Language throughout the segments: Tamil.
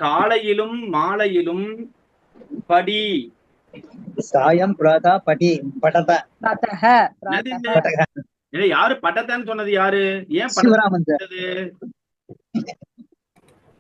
காலையிலும் மாலையிலும் படி. சாயம் பிராதா படி படத प्रातः என்னது இது? படக ஏய், யாரு பட்டத்தான்னு சொன்னது? யாரு? ஏன் சிவராமன் சார். பட்டது?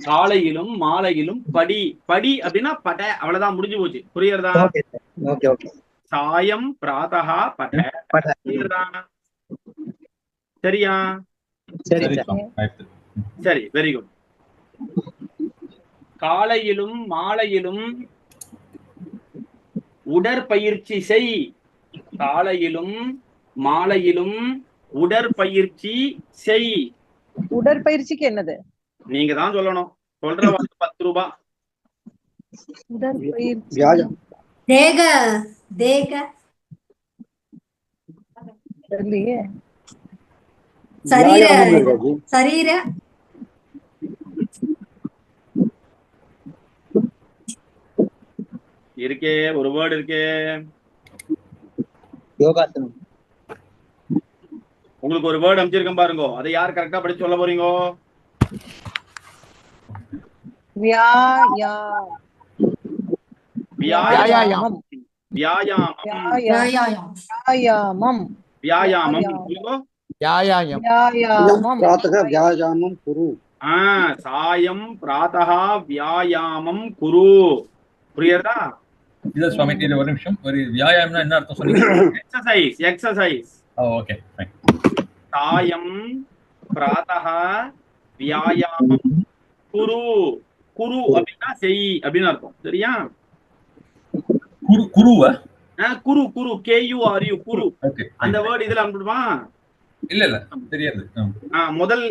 காலையிலும் மாலையிலும் படி. படி அப்படின்னா பட, அவ்வளவுதான், முடிஞ்சு போச்சு. புரியுறதா? Okay sir. Okay okay. சாயம் பிராதஹா பட. பட. புரியுறதா? சரியா? சரி சரி சார். சுவாமி, ஆಯ್ತು. சரி, வெரி குட். காலையிலும் மாலையிலும் உடற்பயிற்சி செய். காலையிலும் மாலையிலும் உடற்பயிற்சி செய். உடற்பயிற்சிக்கு என்னது? நீங்க தான் சொல்லணும். சொல்ற வாக்கு 10 ரூபாய். உடற்பயிற்சி வியாஜம். தேக தேக தெரியலையே. சரீர சரீர இருக்கே, ஒரு வேர்டு இருக்கே. யோகாசனம். உங்களுக்கு ஒரு வேர்டு அமைச்சிருக்கேன் பாருங்க. அதை யார் கரெக்டா படிச்சு சொல்ல போறீங்க? வியாயாமம். வியாயாமம். வியாயாமம். வியாயாமம் வியாயாமம். வியாயாமம். சொல்லுங்க. व्यायाम வியாயாமம். பிராத்தக வியாயாமம் குரு. சாயம் பிராதஹா வியாயாமம் குரு. புரியுறதா? இல்ல சுவாமி, இது ஒரு நிமிஷம். ஒரு வியாயாமம்னா என்ன அர்த்தம் சொன்னீங்க? எக்ஸசைஸ். எக்ஸசைஸ். Okay fine. சாயம் பிராதஹா வியாயாமம் குரு. குரு அப்படின்னா செய் அப்படின்னு அர்த்தம். சரியா? குருவா? குரு குரு KURU குரு. ஓகே. அந்த வேர்டு இதுல அனுப்பிடுமா? இல்ல இல்ல தெரியாது. முதல்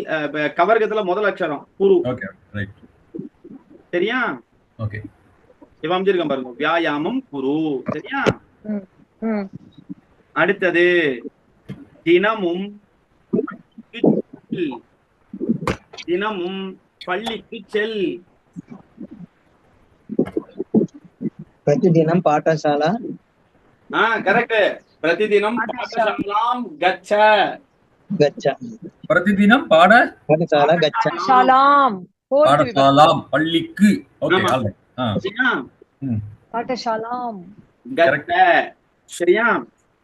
கவர்க்கத்துல முதல் அக்ஷரம் குரு. Okay right. சரியா? ஓகே. இவ அமைச்சிருக்கேன் பாருங்க, வியாயாமம் குரு. சரியா? ம். அடுத்தது தினமும் தினமும் பள்ளிக்கு செல். பிரதிதினம் பாடசாலா. கரெக்ட். பிரதிதினம் பாடசாலாம் கச்ச. கச்ச. பிரதிதினம் பாடசாலா கச்ச. பாடசாலாம். பாடசாலாம் பள்ளிக்கு. ஓகே ஆமா. ஆல்ரைட். சரியா? பாடசாலாம். கச்ச. சரியா?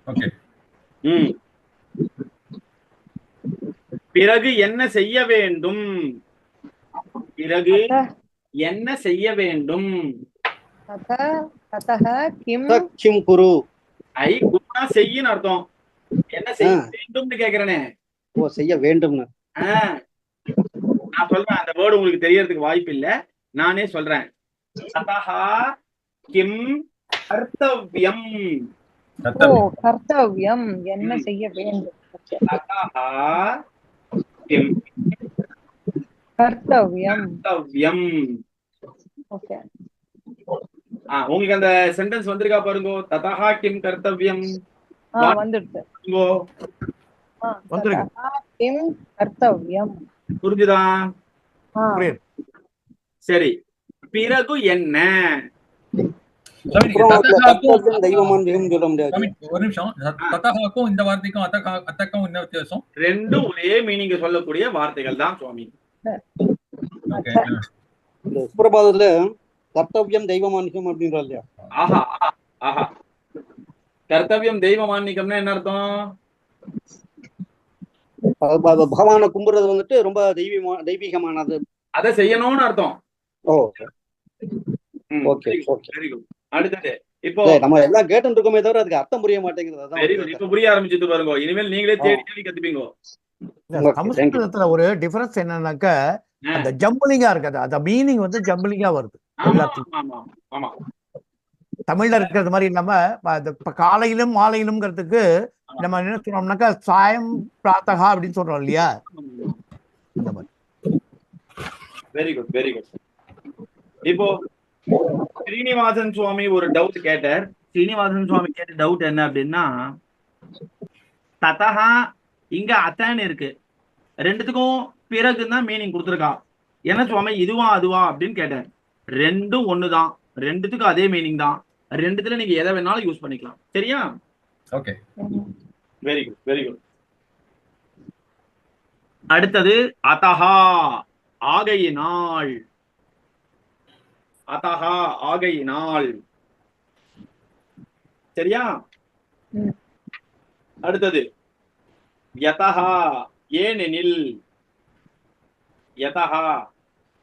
ஓகே. பிறகு என்ன செய்ய வேண்டும்? பிறகு என்ன செய்ய வேண்டும்? ததஹ கிம் கிம் குரு. குருனா செய்யின்னு அர்த்தம். என்ன செய்ய வேண்டும்னு கேக்குறேனே. ஓ, செய்ய வேண்டும்னு. நான் சொல்றேன், அந்த வேர்டு உங்களுக்கு தெரியறதுக்கு வாய்ப்பு இல்ல, நானே சொல்றேன். ததஹ கிம் கர்த்தவ்யம். கர்த்தவ்யம் என்ன செய்ய வேண்டும். ததஹ கிம் கர்த்தவ்யம். கர்த்தவ்யம். ஓகே. உங்களுக்கு அந்த சென்டென்ஸ் வந்திருக்கா பாருங்க. ததஹ கிம் கர்த்தவ்யம். வந்துடுது. வந்திருக்கு. கிம் கர்த்தவ்யம். புரிஞ்சுதா? சரி, பிறகு என்ன? தெய்வமான் மிகவும் சொல்ல முடியாது. ஒரு நிமிஷம். ததஹாக்கும் இந்த வார்த்தைக்கும் அத்தக்கும் என்ன வித்தியாசம்? ரெண்டும் ஒரே மீனிங் சொல்லக்கூடிய வார்த்தைகள் தான் சுவாமி. சுப்பிரபாதத்துல கர்த்தவ்யம் தெய்வமானிக்கம் அப்படின்றாரு இல்லையா? ஆஹா ஆஹா. கர்த்தவ்யம் தெய்வமானிக்கம்னா என்ன அர்த்தம்? பகவானை கும்பிடுறது வந்துட்டு ரொம்ப தெய்வீகமானது. அதை செய்யணும்னு அர்த்தம். Okay okay. Very good. அடுத்தது இப்போ நம்ம எல்லாம் கேட்டு இருக்கோமே தவிர அதுக்கு அர்த்தம் புரிய மாட்டேங்குது. Very good. இப்ப புரிய ஆரம்பிச்சிட்டு பாருங்க. இனிமேல் நீங்களே தேடி தேடி கத்துப்பீங்க. சமஸ்கிருதத்துல ஒரு டிஃபரன்ஸ் என்னன்னாக்க அந்த ஜம்பிளிங்கா இருக்காது, அந்த மீனிங் வந்து ஜம்பிளிங்கா வருது எல்லாத்துக்கும். தமிழ்ல இருக்கிறது மாதிரி இல்லாம காலையிலும் மாலையிலும்ங்கிறதுக்கு நம்ம என்ன சொல்றோம்னாக்கா சாயம் பிராத்தகா அப்படின்னு சொல்றோம் இல்லையா, அந்த மாதிரி. Very good very good. இப்போ ஸ்ரீனிவாசன் சுவாமி ஒரு டவுட் கேட்டார். ஸ்ரீனிவாசன் சுவாமி கேட்ட டவுட் என்ன அப்படின்னா, ததஹா இங்க அத்தன்னு இருக்கு, ரெண்டுத்துக்கும் பிறகுதான் மீனிங் கொடுத்துருக்கா. என்ன சுவாமி இதுவா அதுவா அப்படின்னு கேட்டார். ரெண்டும் ஒண்ணுதான், ரெண்டுத்துக்கும் அதே மீனிங் தான், ரெண்டுத்துல நீங்க எதை வேணாலும் யூஸ் பண்ணிக்கலாம். சரியா? Okay. Very good very good. அடுத்தது அதஹா ஆகையினால். அதஹா ஆகையினால். சரியா? ம். அடுத்தது யதஹா ஏனெனில். யதஹா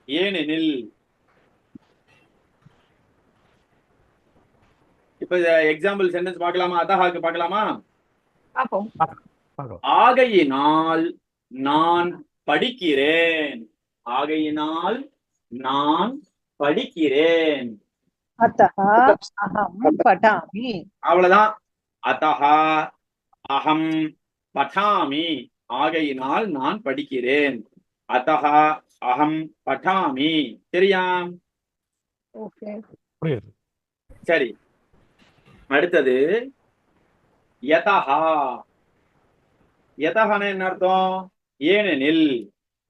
ஏனெனில். இப்ப எக்ஸாம்பிள் சென்டென்ஸ் பார்க்கலாமா? அதஹாக்கு பார்க்கலாமா? பாப்போம். பார்க்கலாம். ஆகையினால் நான் படிக்கிறேன். ஆகையினால் நான் படிக்கிறேன். அத்தஹ அஹம் பட்டாமி. அவ்வளவுதான். அதஹா அகம் பட்டாமி. ஆகையினால் நான் படிக்கிறேன். அதஹா அகம் பட்டாமி. சரியா? ஓகே. புரியுது. சரி, அடுத்தது யதஹா. யதஹான என்ன அர்த்தம்? ஏனெனில்.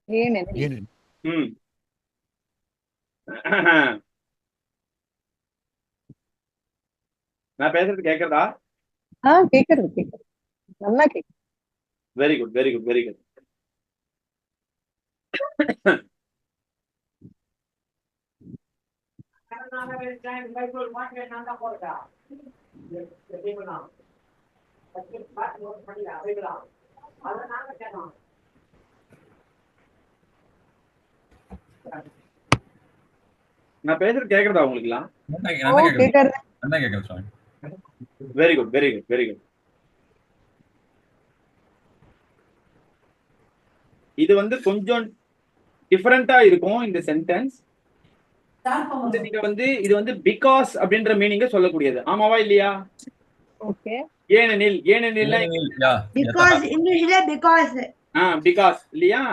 ஏனெனில். ஏனெனில். ம். நான் பேசுறது கேக்குறதா? கேக்குறது நல்லா கேக்குது. Very good, very good, very good. நான் பேசுறது கேக்குறதா உங்களுக்குலாம்? கேக்குறது. நல்லா கேக்குது சுவாமி. Very good, very good, very good. இது வந்து கொஞ்சம் டிஃபரெண்டா இருக்கும் இந்த சென்டென்ஸ். நீங்க வந்து இது வந்து பிகாஸ் அப்படின்ற மீனிங்க சொல்லக்கூடியது. ஆமாவா இல்லையா? ஓகே. ஏனெனில். ஏனெனில் யா பிகாஸ் இங்கிலீஷ்ல பிகாஸ். பிகாஸ் இல்லையா?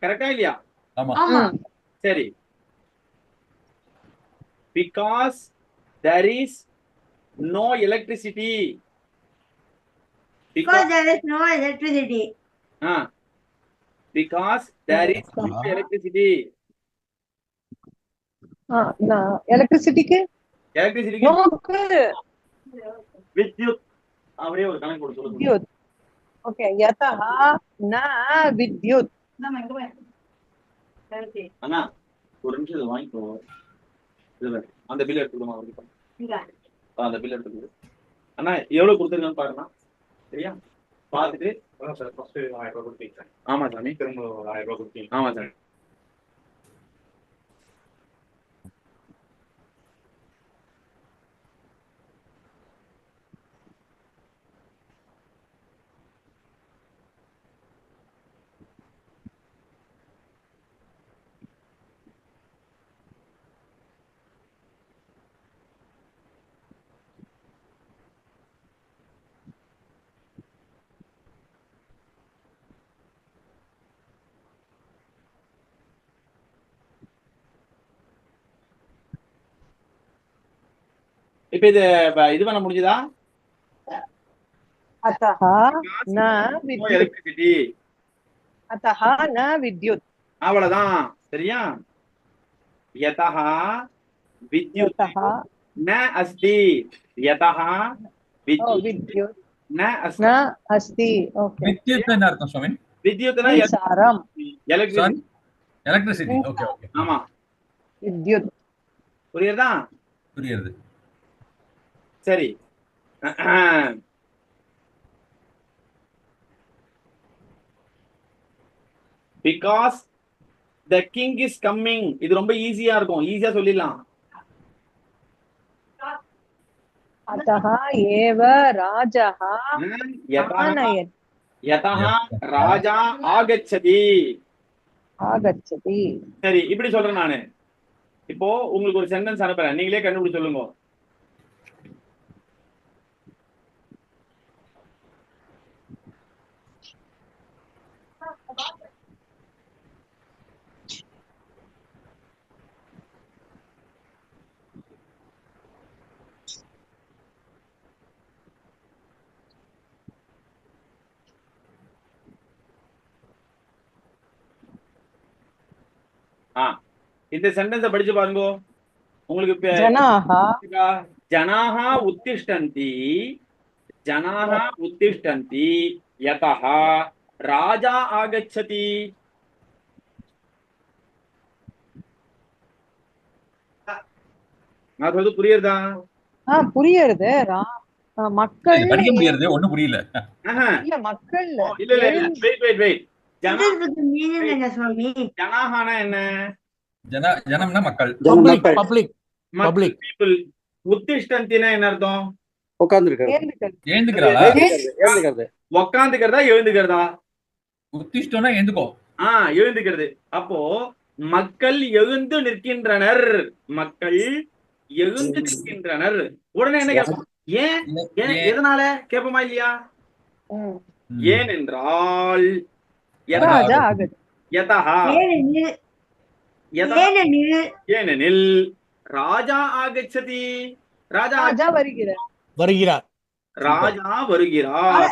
கரெக்டா இல்லையா? ஆமா. ஆமா. சரி. Because there is no electricity. Because there is no electricity. Because there is no electricity. எலக்ட்ரிசிட்டிக்கு எலக்ட்ரிசிட்டிக்கு நோக்கு வித்யுத். அப்படியே ஒரு கணக்கு போட்டு சொல்லுங்க. வித்யுத். ஓகே. யதஹ ந வித்யுத். அண்ணா ஒரு நிமிஷம் இதை வாங்கிக்கோ. இது அந்த பில் எடுத்துக்கணும் அவருக்கு. அந்த பில் எடுத்துக்கணும். அண்ணா எவ்வளவு கொடுத்துருக்கான்னு பாருண்ணா. சரியா? பார்த்துட்டு. சார் ஃபர்ஸ்ட் 1000 ரூபாய் கொடுத்தீங்க. ஆமா சாமி. திரும்ப 1000 ரூபாய் கொடுத்தீங்க. ஆமா சார். இப்ப இது பண்ண முடிஞ்சதா? அத்தஹ ந வித்யுத். எலக்ட்ரிசிட்டி. அத்தஹ ந வித்யுத். அவ்வளவுதான். சரியா? யதஹ வித்யுத் யதஹ ந அஸ்தி. யதஹ வித்யுத் வித்யுத் ந அஸ்தி. ந அஸ்தி. ஓகே. வித்யுத் என்ன அர்த்தம் சுவாமி? வித்யுத்னா மின்சாரம். எலக்ட்ரிசிட்டி. எலக்ட்ரிசிட்டி. Okay okay. ஆமா. வித்யுத். புரியுதா? புரியுது. சரி. Because the king is coming. இது ரொம்ப ஈஸியா இருக்கும். ஈஸியா சொல்லிடலாம். அத்தஹ ஏவ ராஜஹ ஆனயத். யதஹ ராஜா ஆகச்சதி. ஆகச்சதி. சரி, இப்படி சொல்றேன் நானு. இப்போ உங்களுக்கு ஒரு சென்டென்ஸ் அனுப்புறேன். நீங்களே கண்டுபிடிச்சு சொல்லுங்க. இந்த சென்டென்ஸை படிச்சு பாருங்க. உங்களுக்கு ஜனாஹா உத்திஷ்டந்தி. ஜனாஹா உத்திஷ்டந்தி யதஹ ராஜா ஆகச்சதி. நான் சொல்றது புரியுறதா? புரியுறது மக்கள் படிக்க முடியாது, ஒண்ணும் புரியல. இல்ல மக்கள் இல்ல இல்ல இல்ல, wait wait. What is the meaning in this one? ஜனாஹானா என்ன? ஜனம்னா மக்கள். Public public public people. உத்திஷ்டந்தினா என்ன அர்த்தம்? உட்கார்ந்துருக்காரு. எழுந்துக்கிறாளா? எழுந்துக்கிறது. உக்காந்துக்கிறதா எழுந்துக்கிறதா? உத்திஷ்டம்னா எழுந்துக்கோ. எழுந்துக்கிறது. அப்போ மக்கள் எழுந்து நிற்கின்றனர். மக்கள் எழுந்து நிற்கின்றனர். உடனே என்ன கேட்போம்? ஏன் எதனால கேட்போமா இல்லையா? ஏனென்றால் ராஜா ஆகத் யதஹா ஏனெனில் ராஜா ஆகச்சதி. ராஜா வருகிறார். ராஜா வருகிறார்.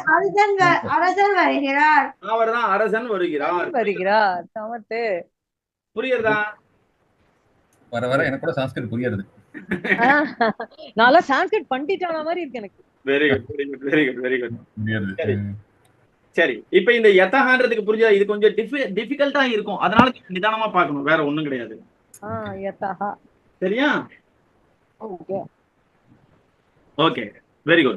அரசன் வருகிறார். அவர்தான் அரசன் வருகிறார். சமத்து. புரியுறதா? வர வர எனக்கு கூட சான்ஸ்கிரிட் புரியுது. நல்லா சான்ஸ்கிரிட் பண்ணிட்டான மாதிரி இருக்கு எனக்கு. Very good very good very good very good. புரியுது. சரி, இப்ப இந்த யதஹான்றதுக்கு புரிஞ்சா? இது கொஞ்சம் டிஃபிகல்ட்டா இருக்கும், அதனால நிதானமா பார்க்கணும், வேற ஒண்ணும் கிடையாது. யதஹா. சரியா? Okay okay, very good.